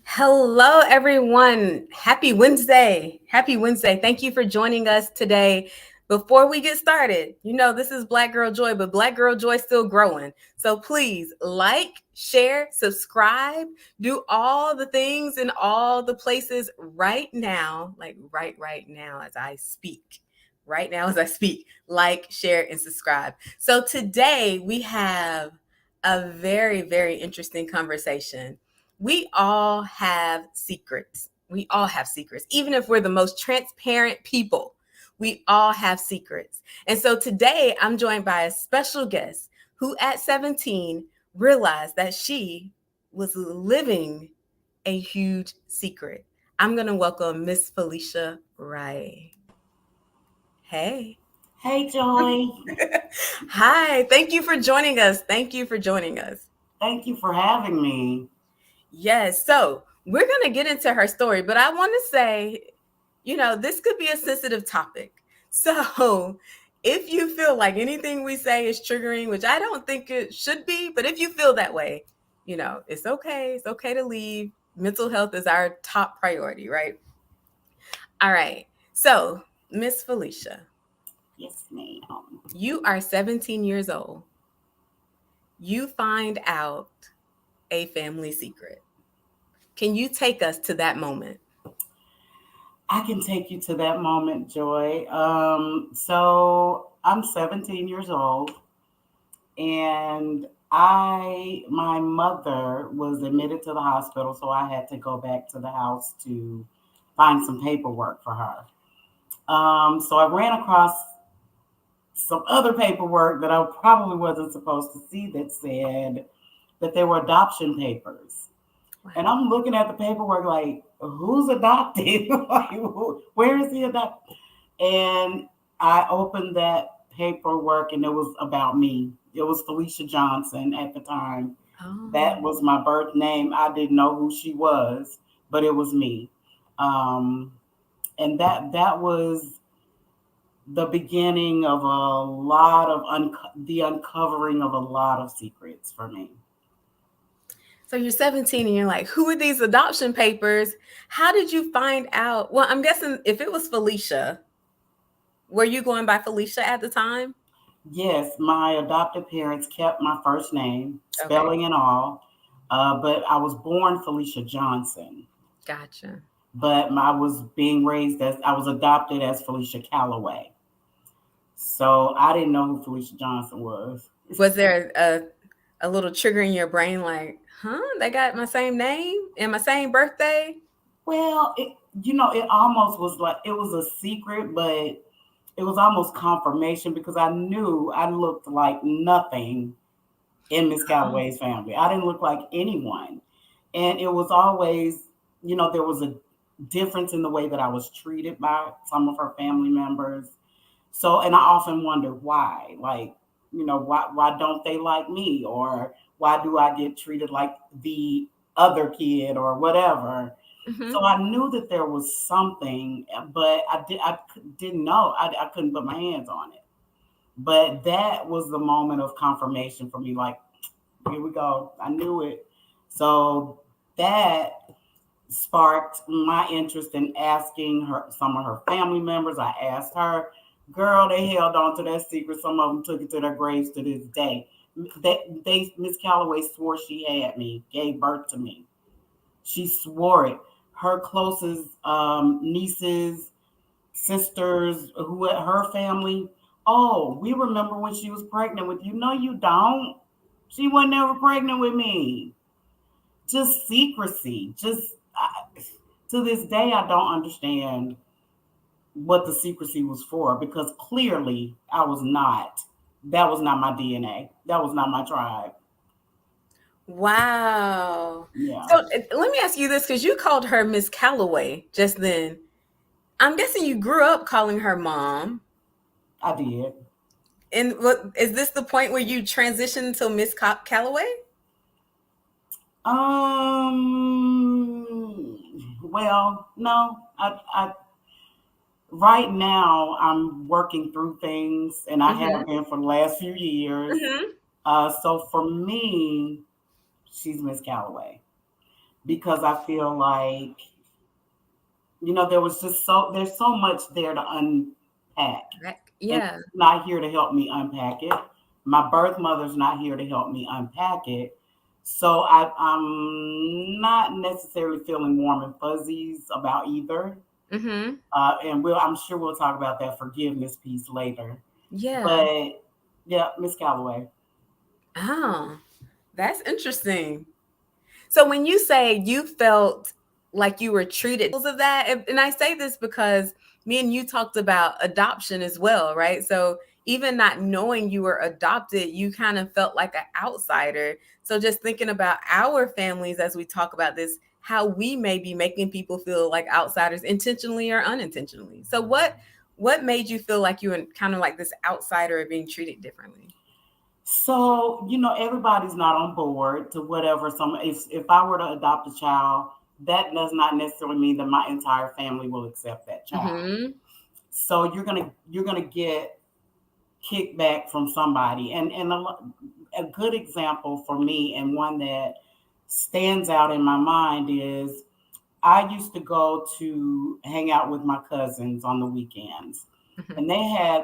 Hello, everyone. Happy Wednesday. Happy Wednesday. Thank you for joining us today. Before we get started, this is Black Girl Joy, but Black Girl Joy is still growing. So please share, subscribe, do all the things in all the places right now, like right now as I speak. Right now as I speak, share, and subscribe. So today we have a very, very interesting conversation. We all have secrets. We all have secrets. Even if we're the most transparent people, we all have secrets. And so today I'm joined by a special guest who at 17 realized that she was living a huge secret. I'm going to welcome Miss Falisha Riaye. Hey. Hey, Joy. Hi. Thank you for joining us. Thank you for joining us. Thank you for having me. Yes. So we're going to get into her story, but I want to say, this could be a sensitive topic. So if you feel like anything we say is triggering, which I don't think it should be, but if you feel that way, it's okay. It's okay to leave. Mental health is our top priority, right? All right. So, Miss Falisha, Yes, ma'am. you are 17 years old. You find out a family secret. Can you take us to that moment? I can take you to that moment, Joy. So I'm 17 years old, and my mother was admitted to the hospital, so I had to go back to the house to find some paperwork for her. So I ran across some other paperwork that I probably wasn't supposed to see that said that they were adoption papers. And Wow. I'm looking at the paperwork like, who's adopted? Like, where is he adopted? And I opened that paperwork and it was about me. It was Falisha Johnson at the time. That Oh. was my birth name. I didn't know who she was, but it was me. Um, and that was the beginning of a lot of the uncovering of a lot of secrets for me. So you're 17 and you're like, who are these adoption papers? How did you find out? Well, I'm guessing if it was Falisha, were you going by Felicia at the time? Yes, my adopted parents kept my first name, Okay. spelling and all, but I was born Falisha Johnson. Gotcha. But I was adopted as Felicia Calloway. So I didn't know who Felicia Johnson was. Was there a little trigger in your brain like, huh? They got my same name and my same birthday? Well, it almost was like it was a secret, but it was almost confirmation because I knew I looked like nothing in Miss Oh. Calloway's family. I didn't look like anyone. And it was always, there was a difference in the way that I was treated by some of her family members. So, and I often wonder why, like, why don't they like me? Or why do I get treated like the other kid or whatever? Hmm. So I knew that there was something, but I didn't know. I couldn't put my hands on it. But that was the moment of confirmation for me. Like, here we go. I knew it. So that sparked my interest in asking her some of her family members. I asked her, girl, they held on to that secret. Some of them took it to their graves to this day. Miss Calloway swore she had me, gave birth to me. She swore it. Her closest nieces, sisters, who at her family. Oh, we remember when she was pregnant with you. No, you don't. She wasn't ever pregnant with me. Just secrecy. To this day, I don't understand what the secrecy was for because clearly I was not. That was not my DNA. That was not my tribe. Wow. Yeah, So let me ask you this because you called her Miss Calloway just then. I'm guessing you grew up calling her mom. I did. And what is this the point where you transitioned to Miss Calloway? Well, no, right now I'm working through things and I Mm-hmm. have been for the last few years. Mm-hmm. So for me, she's Miss Calloway. because I feel like, there was just there's so much there to unpack. And Yeah. she's not here to help me unpack it. My birth mother's not here to help me unpack it. So I'm not necessarily feeling warm and fuzzies about either. Mm-hmm. And I'm sure we'll talk about that forgiveness piece later. Yeah. But yeah, Miss Calloway. Oh, that's interesting. So when you say you felt like you were treated of that, and I say this because me and you talked about adoption as well, right? So even not knowing you were adopted, you kind of felt like an outsider. So just thinking about our families as we talk about this, how we may be making people feel like outsiders intentionally or unintentionally. So what made you feel like you were kind of like this outsider or being treated differently? So, everybody's not on board to whatever if I were to adopt a child, that does not necessarily mean that my entire family will accept that child. Mm-hmm. So you're gonna get kickback from somebody. And a good example for me, and one that stands out in my mind, is I used to go to hang out with my cousins on the weekends, Mm-hmm. and they had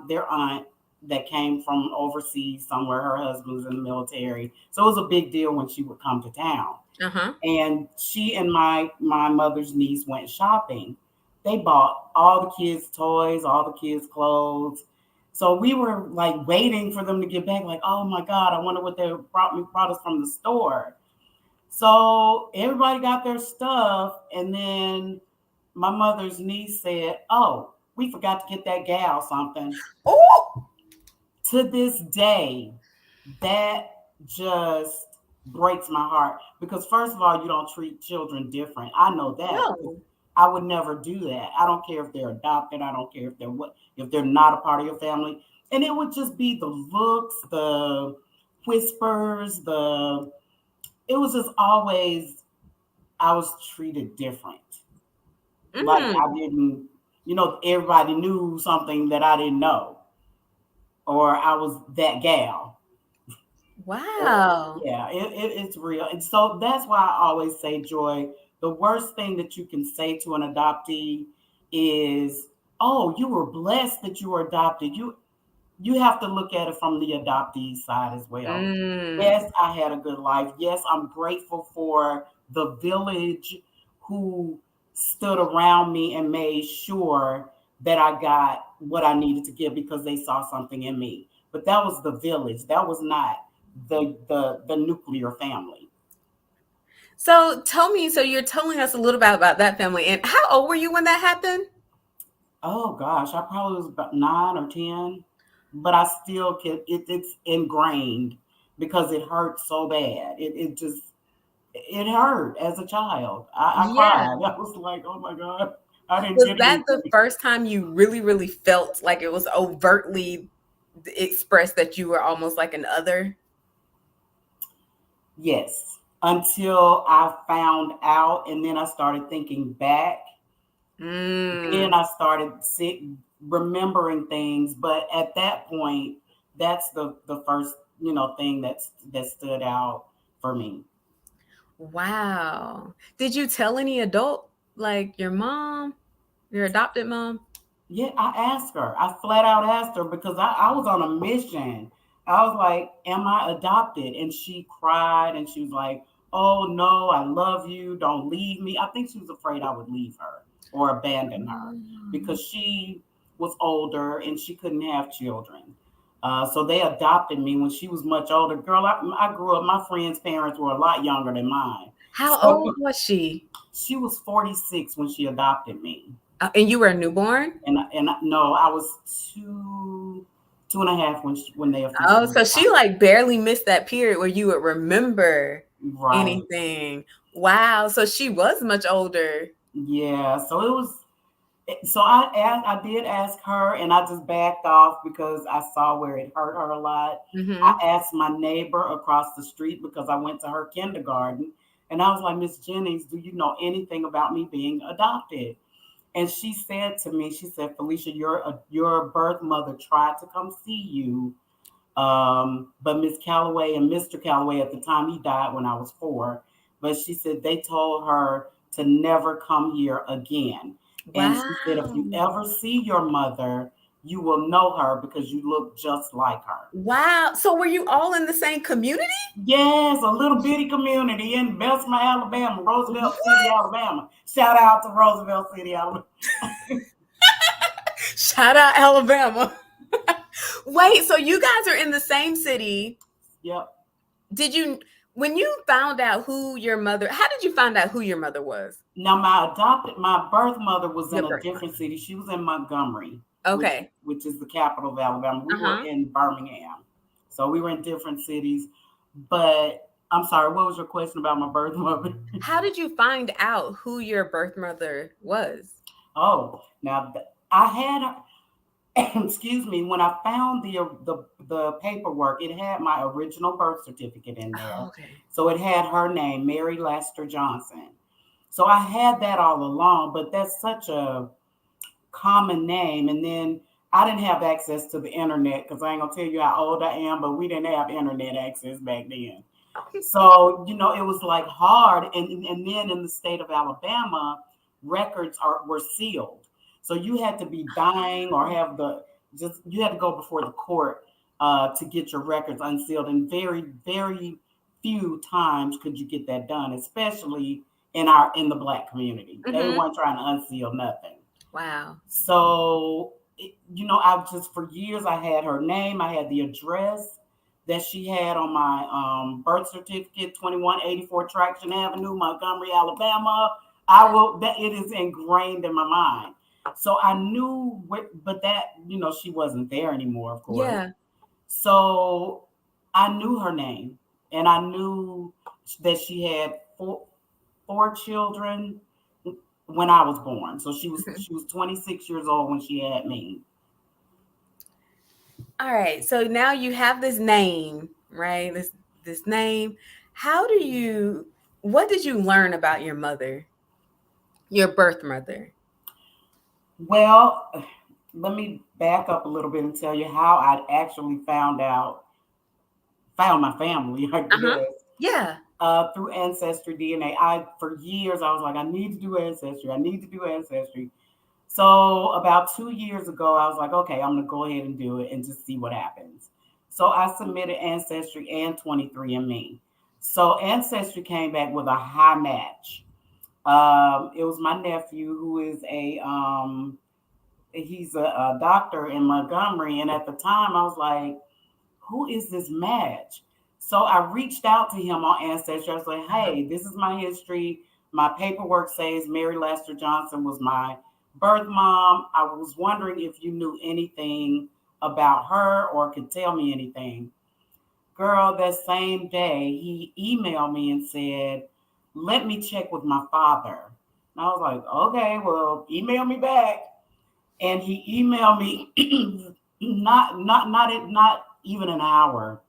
their aunt that came from overseas somewhere. Her husband was in the military, so it was a big deal when she would come to town. Uh-huh. And she and my mother's niece went shopping. They bought all the kids' toys, all the kids' clothes. So we were like waiting for them to get back, like, oh my God, I wonder what they brought us from the store. So everybody got their stuff, and then my mother's niece said, "Oh, we forgot to get that gal something." Oh To this day, that just breaks my heart, because first of all, you don't treat children different. I know that, because no. I would never do that. I don't care if they're adopted. I don't care if they're not a part of your family. And it would just be the looks, the whispers, the it was just always I was treated different. Like I Mm. didn't, everybody knew something that I didn't know, or I was that gal. Wow. Yeah, it's real. And so that's why I always say, Joy, the worst thing that you can say to an adoptee is, "Oh, you were blessed that you were adopted." You have to look at it from the adoptee side as well. Mm. Yes, I had a good life. Yes, I'm grateful for the village who stood around me and made sure that I got what I needed to get because they saw something in me. But that was the village. That was not the nuclear family. So tell me, so you're telling us a little bit about that family. And how old were you when that happened? Oh gosh, I probably was about 9 or 10, but I still can. It's ingrained because it hurt so bad. It hurt as a child. I Yeah. cried. I was like, oh my God, I didn't Was get that the anything. first time you really, really felt like it was overtly expressed that you were almost like an other? Yes, until I found out, and then I started thinking back. Then Mm. I started remembering things, but at that point, that's the first thing that stood out for me. Wow. Did you tell any adult, like your mom, your adopted mom? Yeah, I asked her. I flat out asked her because I was on a mission. I was like, "Am I adopted?" And she cried and she was like, "Oh no, I love you. Don't leave me." I think she was afraid I would leave her or abandon her Mm. because she was older and she couldn't have children. So they adopted me when she was much older. Girl, I grew up, my friend's parents were a lot younger than mine. How So old was she? she was 46 when she adopted me. And you were a newborn? No, I was two and a half when they Oh, officially so she adopted. like barely missed that period where you would remember Right. anything. Wow. So she was much older. Yeah. So it was. So I did ask her, and I just backed off because I saw where it hurt her a lot. Hmm. I asked my neighbor across the street because I went to her kindergarten, and I was like, "Miss Jennings, do you know anything about me being adopted?" And she said to me, she said, "Falisha, your birth mother tried to come see you, but Miss Calloway and Mr. Calloway at the time, he died when I was 4. But she said they told her to never come here again. And she said, if Wow. you ever see your mother, you will know her because you look just like her. Wow. So were you all in the same community? Yes, a little bitty community in Bessemer, Alabama, Roosevelt City, What? Alabama. Shout out to Roosevelt City, Alabama. Shout out Alabama. Wait, so you guys are in the same city. Yep. Did you, when you found out who your mother, how did you find out who your mother was? Now my birth mother was Your in a birth mother. different city. She was in Montgomery, Okay. which is the capital of Alabama. We were Uh-huh. in Birmingham, so we were in different cities. But I'm sorry, what was your question about my birth mother? How did you find out who your birth mother was? Oh, now I had excuse me, when I found the paperwork, it had my original birth certificate in Oh, there. okay. So it had her name, Mary Lester Johnson. So I had that all along, but that's such a common name. And then I didn't have access to the internet because I ain't gonna tell you how old I am, but we didn't have internet access back then. So, it was like hard. And then in the state of Alabama, records were sealed. So you had to be dying or have you had to go before the court to get your records unsealed. And very, very few times could you get that done, especially in the Black community. They Mm-hmm. weren't trying to unseal nothing. Wow. So, I've just for years I had her name, I had the address that she had on my birth certificate, 2184 Traction Avenue, Montgomery, Alabama. That it is ingrained in my mind. So I knew, but that she wasn't there anymore, of course. Yeah. So I knew her name, and I knew that she had four children when I was born. So she was Mhm. she was 26 years old when she had me. All right. So now you have this name, right? This name. How do you what did you learn about your mother? Your birth mother? Well, let me back up a little bit and tell you how I actually found my family, I Uh-huh. guess. Yeah. Through ancestry DNA. For years I was like, I need to do ancestry. I need to do ancestry. So about 2 years ago, I was like, okay, I'm gonna go ahead and do it and just see what happens. So I submitted Ancestry and 23andMe. So Ancestry came back with a high match. It was my nephew who is he's a doctor in Montgomery, and at the time I was like, who is this match? So I reached out to him on Ancestry. I was like, Uh-huh. hey, this is my history. My paperwork says Mary Lester Johnson was my birth mom. I was wondering if you knew anything about her or could tell me anything. Girl, that same day, he emailed me and said, let me check with my father. And I was like, okay, well, email me back. And he emailed me not even an hour,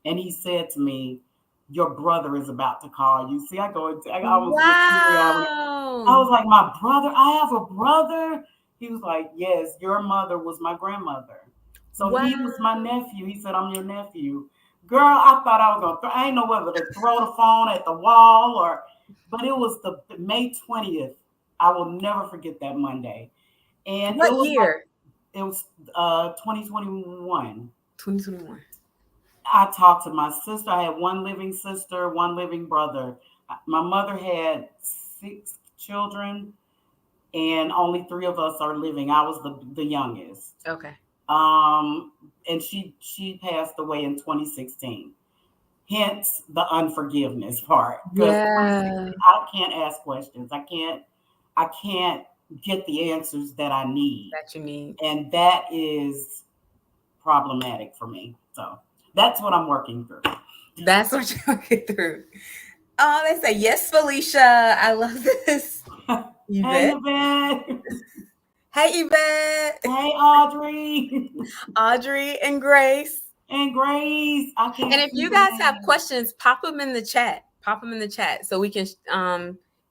and he said to me, "Your brother is about to call you." See, I almost get teary eyed. I Wow. was like, "My brother? I have a brother?" He was like, "Yes, your mother was my grandmother." So Wow. he was my nephew. He said, "I'm your nephew." Girl, I thought I was gonna. I didn't know whether to throw the phone at the wall but it was the May 20th. I will never forget that Monday, and What year? it was 2021. 2021. I talked to my sister. I had one living sister, one living brother. My mother had 6 children, and only three of us are living. I was the youngest. Okay. Um, and she passed away in 2016. Hence the unforgiveness part. Because Yeah. 2016, I can't ask questions. I can't get the answers that I need. That you need. And that is problematic for me. So that's what I'm working through. That's what you'll get through. Oh, they say, yes, Felicia. I love this. Hey, Yvette. Yvette. Hey, Yvette. Hey, Audrey. Audrey and Grace. And Grace. I And can't if see you the guys have name. questions, pop them in the chat. Pop them in the chat so we can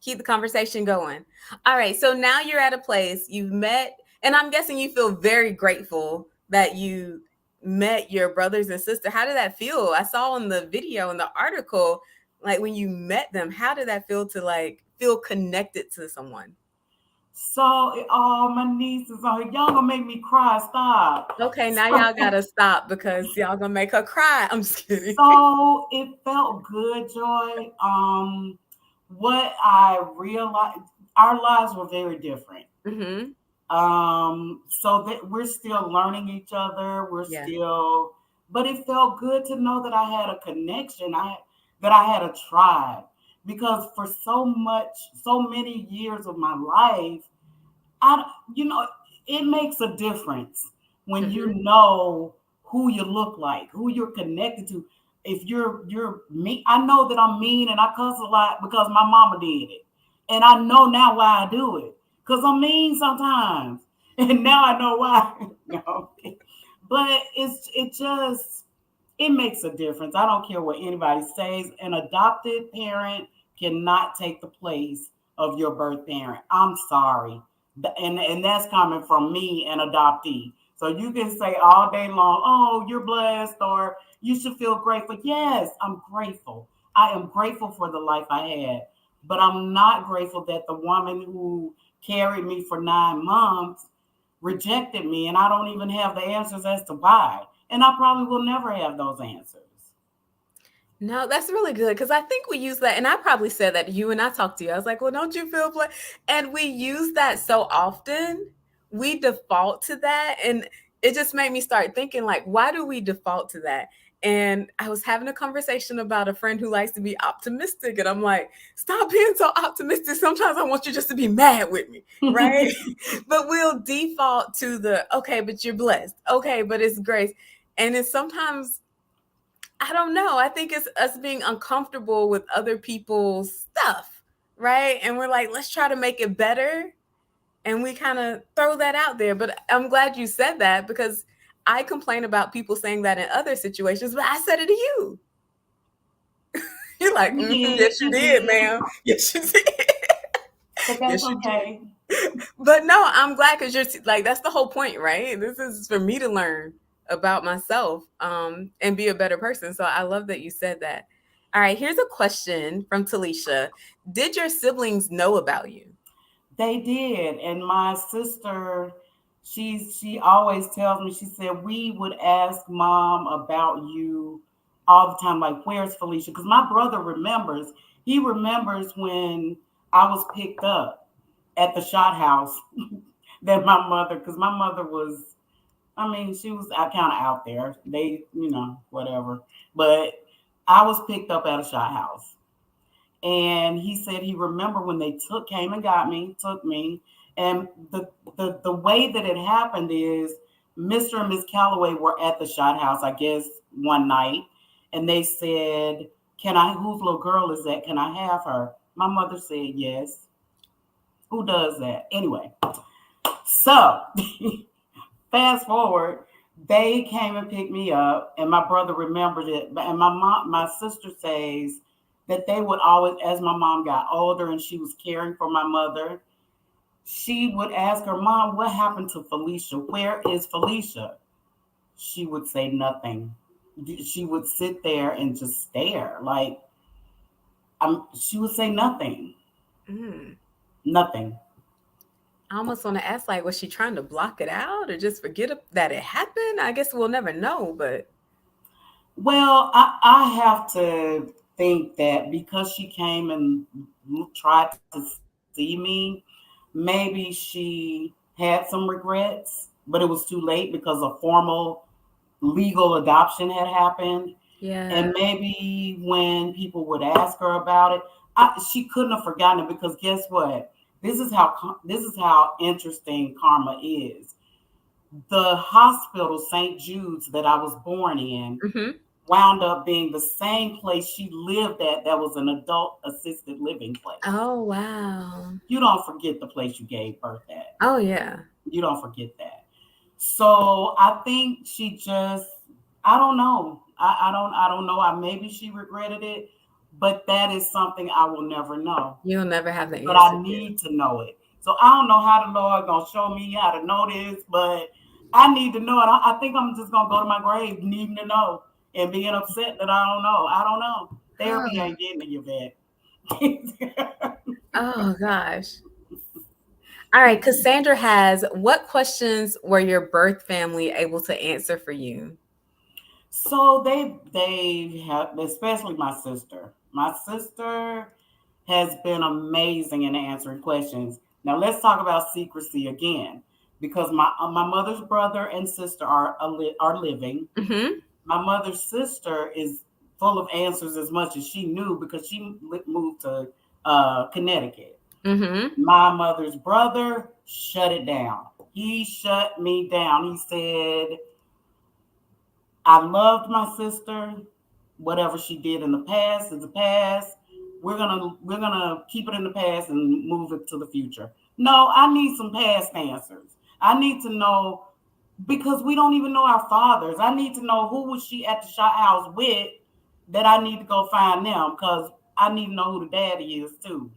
keep the conversation going. All right. So now you're at a place you've met, and I'm guessing you feel very grateful that you met your brothers and sister. How did that feel? I saw in the video in the article Like when you met them, how did that feel to like feel connected to someone? So, oh, my niece is on here. Y'all gonna make me cry. Stop. Okay, now y'all gotta stop because y'all gonna make her cry. I'm just kidding. So it felt good, Joy. What I realized, our lives were very different. Mm-hmm. So that we're still learning each other. We're Yeah. still, but it felt good to know that I had a connection. That I had a tribe because for so many years of my life, I, you know, it makes a difference when you Mm-hmm. know who you look like, who you're connected to. If you're me, I know that I'm mean and I cuss a lot because my mama did it, and I know now why I do it because I'm mean sometimes, and now I know why. No, but it just it makes a difference. I don't care what anybody says. An adopted parent cannot take the place of your birth parent. I'm sorry. And that's coming from me, an adoptee. So you can say all day long, oh, you're blessed, or you should feel grateful. Yes, I'm grateful. I am grateful for the life I had. But I'm not grateful that the woman who carried me for 9 months rejected me, and I don't even have the answers as to why. And I probably will never have those answers. No, that's really good because I think we use that, and I probably said that to you, and I talked to you. I was like, "Well, don't you feel blessed?" And we use that so often, we default to that, and it just made me start thinking, like, why do we default to that? And I was having a conversation about a friend who likes to be optimistic, and I'm like, "Stop being so optimistic. Sometimes I want you just to be mad with me, right?" But we'll default to the okay, but you're blessed. Okay, but it's grace, and it's sometimes I don't know. I think it's us being uncomfortable with other people's stuff, right? And we're like, let's try to make it better. And we kind of throw that out there. But I'm glad you said that because I complain about people saying that in other situations, but I said it to you. You're like, You did, yes, you you did, did, ma'am. Yes, you did. but that's Yes, you did. okay. But no, I'm glad because you're like, that's the whole point, right? This is for me to learn about myself and be a better person. So I love that you said that. All right, here's a question from Talisha. Did your siblings know about you? They did, and my sister, she always tells me. She said we would ask mom about you all the time, like where's Falisha? Because my brother remembers. He remembers when I was picked up at the shot house that my mother, because my mother was, I mean, she was kind of out there. They, whatever. But I was picked up at a shot house. And he said he remembered when they came and got me, took me. And the way that it happened is Mr. and Miss Calloway were at the shot house, I guess, one night. And they said, whose little girl is that? Can I have her? My mother said yes. Who does that? Anyway, so fast forward, they came and picked me up, and my brother remembered it. And my sister says that they would always, as my mom got older and she was caring for my mother, she would ask her, Mom, what happened to Falisha? Where is Falisha? She would say nothing. She would sit there and just stare. Like, she would say nothing. Mm. Nothing. I almost want to ask, like, was she trying to block it out or just forget that it happened? I guess we'll never know, but. Well, I have to think that because she came and tried to see me, maybe she had some regrets, but it was too late because a formal legal adoption had happened. Yeah. And maybe when people would ask her about it, she couldn't have forgotten it because guess what? This is how interesting karma is. The hospital, St. Jude's, that I was born in, Hmm. wound up being the same place she lived at that was an adult assisted living place. Oh, wow. You don't forget the place you gave birth at. Oh, yeah. You don't forget that. So I think she just, I don't know. I don't know. Maybe she regretted it, but that is something I will never know. You'll never have the But answer I to. need to know it. So I don't know how the Lord gonna show me how to know this, but I need to know it. I think I'm just gonna go to my grave needing to know and being upset that I don't know. I don't know. Therapy Oh, ain't getting you that. oh gosh. All right, Cassandra has, what questions were your birth family able to answer for you? So they have, especially my sister. My sister has been amazing in answering questions. Now let's talk about secrecy again, because my mother's brother and sister are living. Mm-hmm. My mother's sister is full of answers as much as she knew because she moved to Connecticut. Mm-hmm. My mother's brother shut it down. He shut me down. He said, I loved my sister. Whatever she did in the past is the past. We're gonna keep it in the past and move it to the future. No, I need some past answers. I need to know because we don't even know our fathers. I need to know who was she at the shot house with that I need to go find them because I need to know who the daddy is too.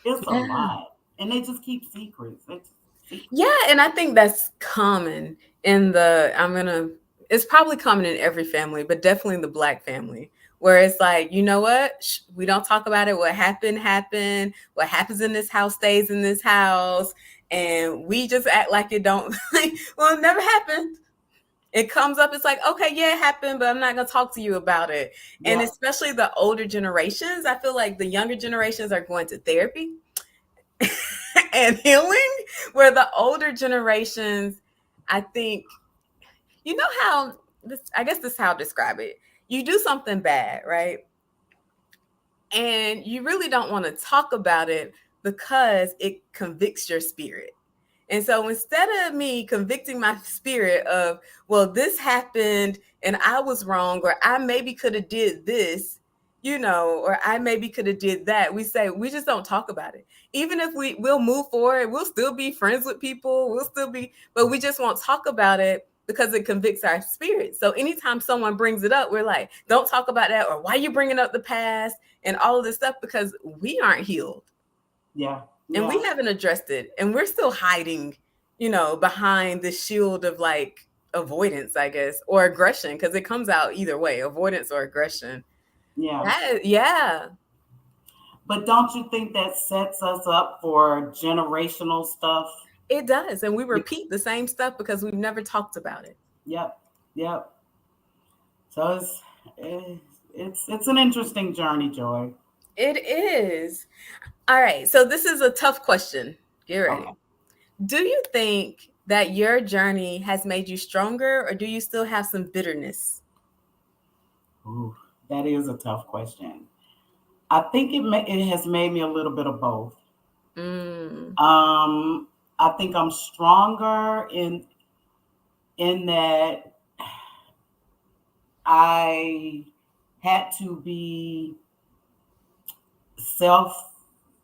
It's a Yeah. lot. And they just keep secrets. It's secrets. Yeah, and I think that's common in the it's probably common in every family, but definitely in the Black family, where it's like, you know what? We don't talk about it. What happened happened. What happens in this house stays in this house, and we just act like it don't like, well, it never happened. It comes up, it's like, okay, yeah, it happened, but I'm not going to talk to you about it. And Yep. especially the older generations, I feel like the younger generations are going to therapy and healing, where the older generations, I think, you know how this, I guess this is how I describe it. You do something bad, right? And you really don't want to talk about it because it convicts your spirit. And so instead of me convicting my spirit of, well, this happened and I was wrong, or I maybe could have did this, or I maybe could have did that, we say we just don't talk about it. Even if we'll move forward, we'll still be friends with people, we'll still be, but we just won't talk about it because it convicts our spirit. So anytime someone brings it up, we're like, don't talk about that, or why are you bringing up the past and all of this stuff, because we aren't healed Yeah. and Yeah. we haven't addressed it, and we're still hiding, behind the shield of like avoidance, I guess, or aggression, because it comes out either way, avoidance or aggression. Yeah. Yeah, But don't you think that sets us up for generational stuff? it does, and we repeat the same stuff because we've never talked about it. Yep. Yep. So it's an interesting journey, Joy. It is. All right, so this is a tough question. Get Okay. ready. Do you think that your journey has made you stronger, or do you still have some bitterness? Ooh, that is a tough question. I think it has made me a little bit of both. Mm. Um, I think I'm stronger in that I had to be self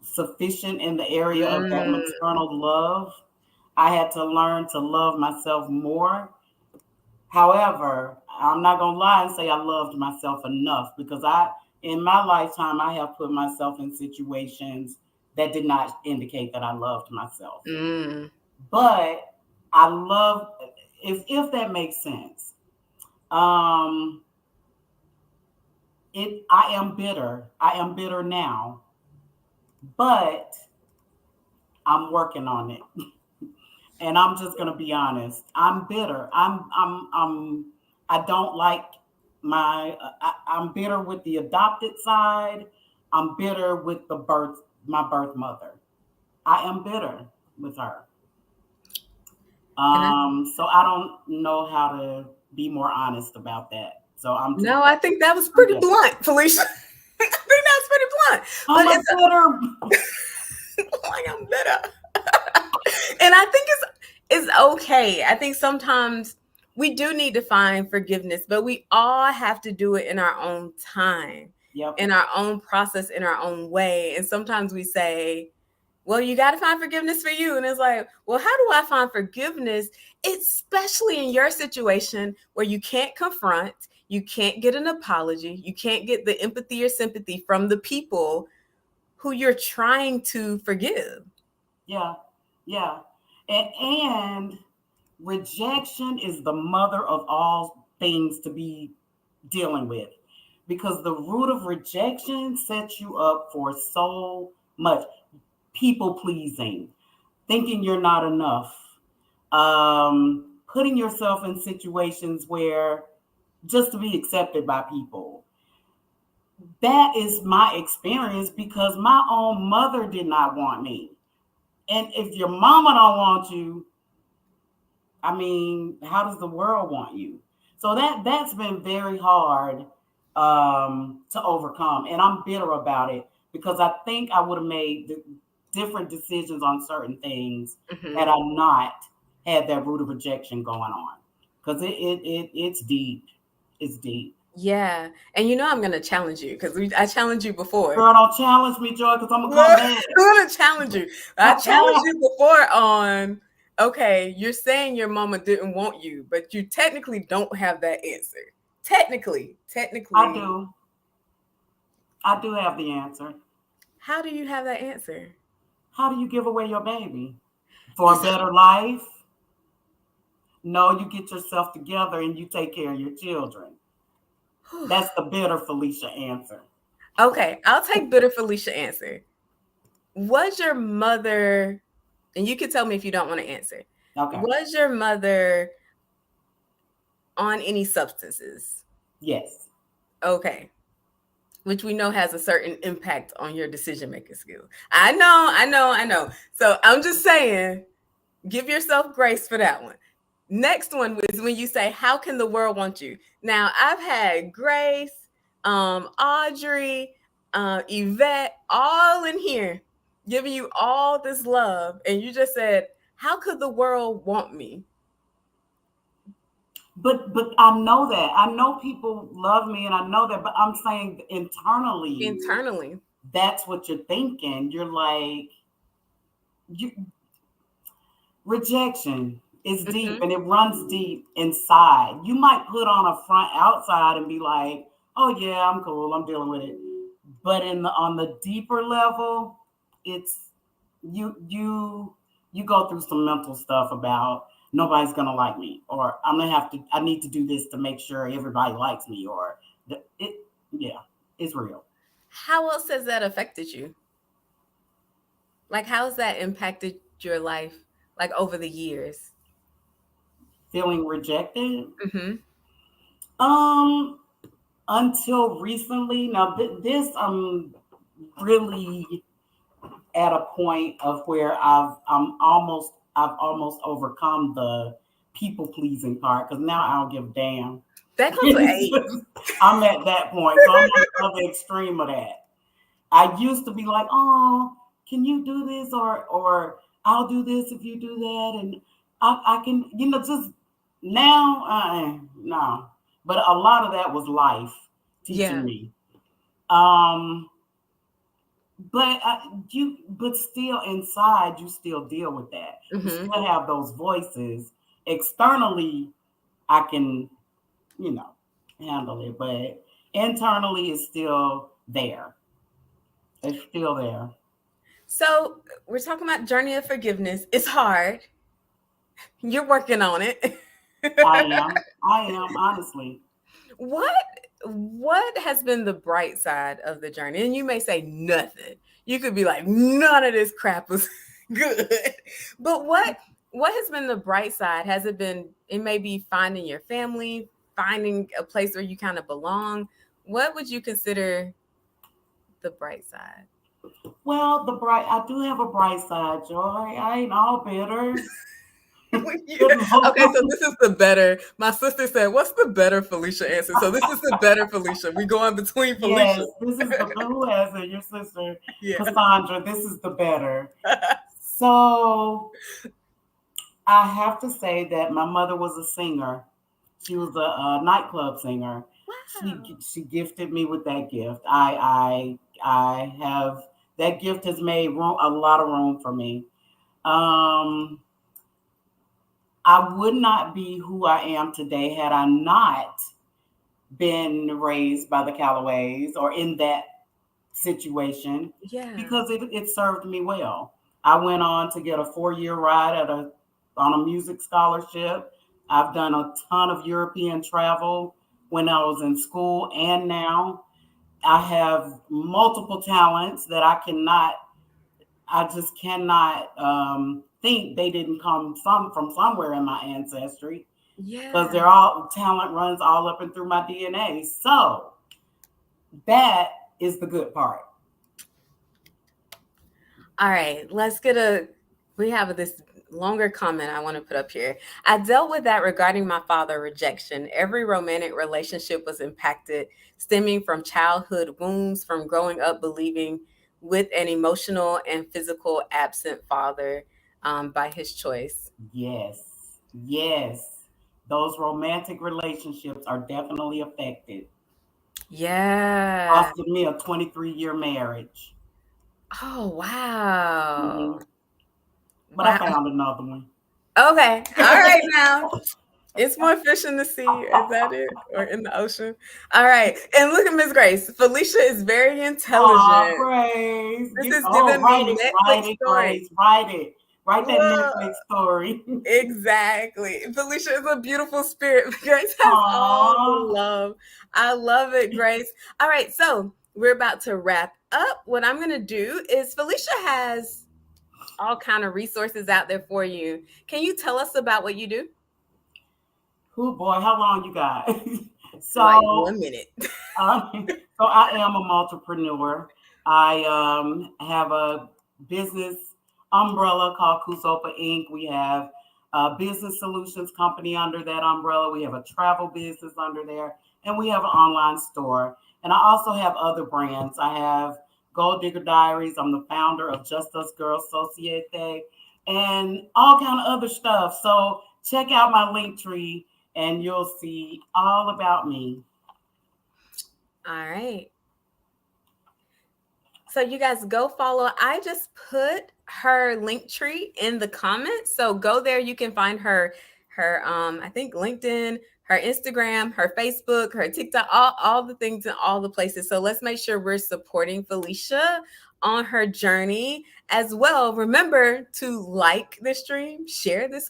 sufficient in the area of that Mm. maternal love. I had to learn to love myself more. However, I'm not going to lie and say I loved myself enough because in my lifetime, I have put myself in situations that did not indicate that I loved myself. Mm. But I love, if that makes sense. Um, I am bitter. I am bitter now, but I'm working on it. And I'm just gonna be honest. I'm bitter. I don't like I'm bitter with the adopted side. I'm bitter with my birth mother. I am bitter with her. And I So I don't know how to be more honest about that. So No, I think that was I'm pretty bitter. blunt, Felicia. I think that was pretty blunt. But I'm a bitter. it's like I'm bitter. And I think it's okay. I think sometimes we do need to find forgiveness, but we all have to do it in our own time, Yep. in our own process, in our own way. And sometimes we say, well, you got to find forgiveness for you. And it's like, well, how do I find forgiveness, especially in your situation where you can't confront, you can't get an apology, you can't get the empathy or sympathy from the people who you're trying to forgive? Yeah. Yeah. And rejection is the mother of all things to be dealing with. because the root of rejection sets you up for so much people pleasing, thinking you're not enough, putting yourself in situations where just to be accepted by people. That is my experience because my own mother did not want me. And if your mama don't want you, I mean, how does the world want you? So that's been very hard to overcome, and I'm bitter about it because I think I would have made different decisions on certain things had I not had that root of rejection going on. Because it's deep. It's deep. Yeah. And you know, I'm going to challenge you because I challenged you before. Girl, don't challenge me, Joy, because I'm gonna come back. I'm going to challenge you. I challenged you before on, okay, you're saying your mama didn't want you, but you technically don't have that answer. Technically. I do. I do have the answer. How do you have that answer? How do you give away your baby? For a better life? No, you get yourself together and you take care of your children. That's the bitter Falisha answer. Okay, I'll take bitter Falisha answer. Was your mother, and you can tell me if you don't want to answer. Okay. Was your mother on any substances? Yes. Okay. Which we know has a certain impact on your decision making skills. I know. So I'm just saying, give yourself grace for that one. Next one was when you say, how can the world want you? Now, I've had Grace, Audrey, Yvette, all in here giving you all this love. And you just said, how could the world want me? But I know that. I know people love me and I know that, but I'm saying internally, that's what you're thinking. You're like, rejection is deep and it runs deep inside. You might put on a front outside and be like, oh yeah, I'm cool, I'm dealing with it. But on the deeper level, it's you go through some mental stuff about nobody's gonna like me, or I need to do this to make sure everybody likes me, or it's real. How else has that affected you? Like, how has that impacted your life, like over the years? Feeling rejected. Mm-hmm. Until recently. Now this I'm really at a point of where I've almost overcome the people pleasing part because now I don't give a damn. That comes with age. I'm at that point, so I'm on the extreme of that. I used to be like, oh, can you do this, or I'll do this if you do that, and I can, just now, no. But a lot of that was life teaching me. But still inside, you still deal with that. You still have those voices. Externally, I can, handle it, but internally, it's still there. It's still there. So we're talking about journey of forgiveness. It's hard. You're working on it. I am, honestly. What has been the bright side of the journey? And you may say nothing. You could be like, none of this crap was good. But what has been the bright side? Has it been, it may be finding your family, finding a place where you kind of belong? What would you consider the bright side? Well, I do have a bright side, Joy. I ain't all bitter. Okay, so this is the better. My sister said, "What's the better Falisha answer?" So this is the better Falisha. We go in between Falisha. Yes, this is the who has it. Your sister, Cassandra. This is the better. So I have to say that my mother was a singer. She was a nightclub singer. Wow. She gifted me with that gift. I have that gift has made a lot of room for me. I would not be who I am today had I not been raised by the Callaways or in that situation. Yeah. Because it served me well. I went on to get a 4-year ride on a music scholarship. I've done a ton of European travel when I was in school and now. I have multiple talents that I just cannot think they didn't come from somewhere in my ancestry, because Yeah. they're all talent runs all up and through my DNA. So that is the good part. All right, we have this longer comment I want to put up here. I dealt with that regarding my father rejection. Every romantic relationship was impacted, stemming from childhood wounds, from growing up believing with an emotional and physical absent father by his choice. Yes, yes. Those romantic relationships are definitely affected. Yeah. Costed me a 23-year marriage. Oh, wow. Hmm. But I Wow. found another one. Okay. All right now. It's more fish in the sea. Is that it? Or in the ocean? All right. And look at Miss Grace. Felicia is very Oh, intelligent. Grace. This is Oh, giving write me it, Netflix write it, story. Grace. Write it. Write that Whoa. Netflix story. Exactly. Felicia is a beautiful spirit. Grace has all the Aww. love. I love it, Grace. All right. So we're about to wrap up. What I'm going to do is Felicia has all kind of resources out there for you. Can you tell us about what you do? Oh boy, how long you got? Like so, 1 minute. so I am a multipreneur. I have a business umbrella called Kusopa Inc. We have a business solutions company under that umbrella. We have a travel business under there, and we have an online store. And I also have other brands. I have Gold Digger Diaries. I'm the founder of Just Us Girls Societe, and all kind of other stuff. So check out my link tree and you'll see all about me. All right. So you guys go follow. I just put her link tree in the comments. So go there. You can find her I think LinkedIn, her Instagram, her Facebook, her TikTok, all the things in all the places. So let's make sure we're supporting Felicia on her journey as well. Remember to like this stream, share this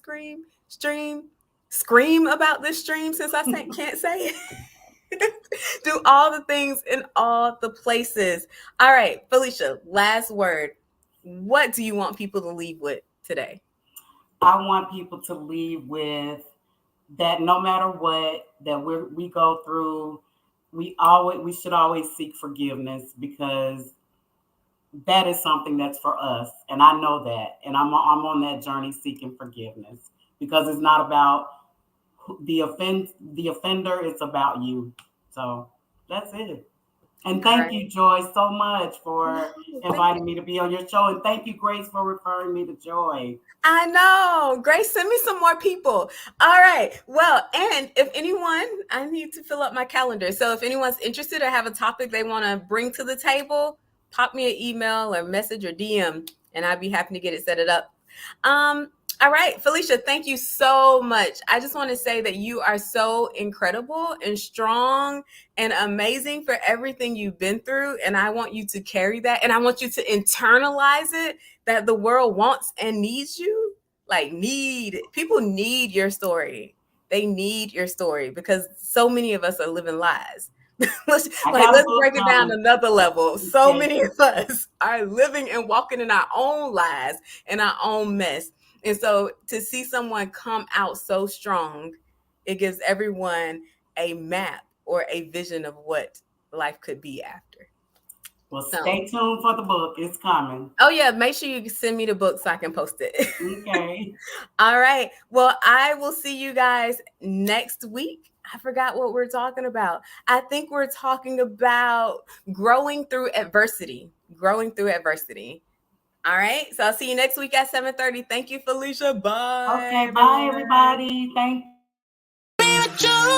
stream, scream about this stream since can't say it. Do all the things in all the places. All right, Felicia, last word. What do you want people to leave with today? I want people to leave with that no matter what that we go through, we should always seek forgiveness, because that is something that's for us, and I know that, and I'm on that journey seeking forgiveness, because it's not about the offender, it's about you. So that's it. And All thank right. you, Joy, so much No, for thank inviting you. me to be on your show. And thank you, Grace, for referring me to Joy. I know. Grace, send me some more people. All right. Well, and if anyone, I need to fill up my calendar. So if anyone's interested or have a topic they want to bring to the table, pop me an email or message or DM, and I'd be happy to get it set it up. Um, all right, Felicia, thank you so much. I just want to say that you are so incredible and strong and amazing for everything you've been through. And I want you to carry that, and I want you to internalize it, that the world wants and needs you. Like, people need your story. They need your story because so many of us are living lies. I got a Let's book break it down coming. another level. So Okay. many of us are living and walking in our own lies and our own mess. And so to see someone come out so strong, it gives everyone a map or a vision of what life could be after. Well, So, stay tuned for the book. It's coming. oh yeah, make sure you send me the book so I can post it. Okay. All right. Well, I will see you guys next week. I forgot what we're talking about. I think we're talking about growing through adversity. Growing through adversity. All right. So I'll see you next week at 7:30. Thank you, Felicia. Bye, Okay. Bye, everyone. everybody. Thank you.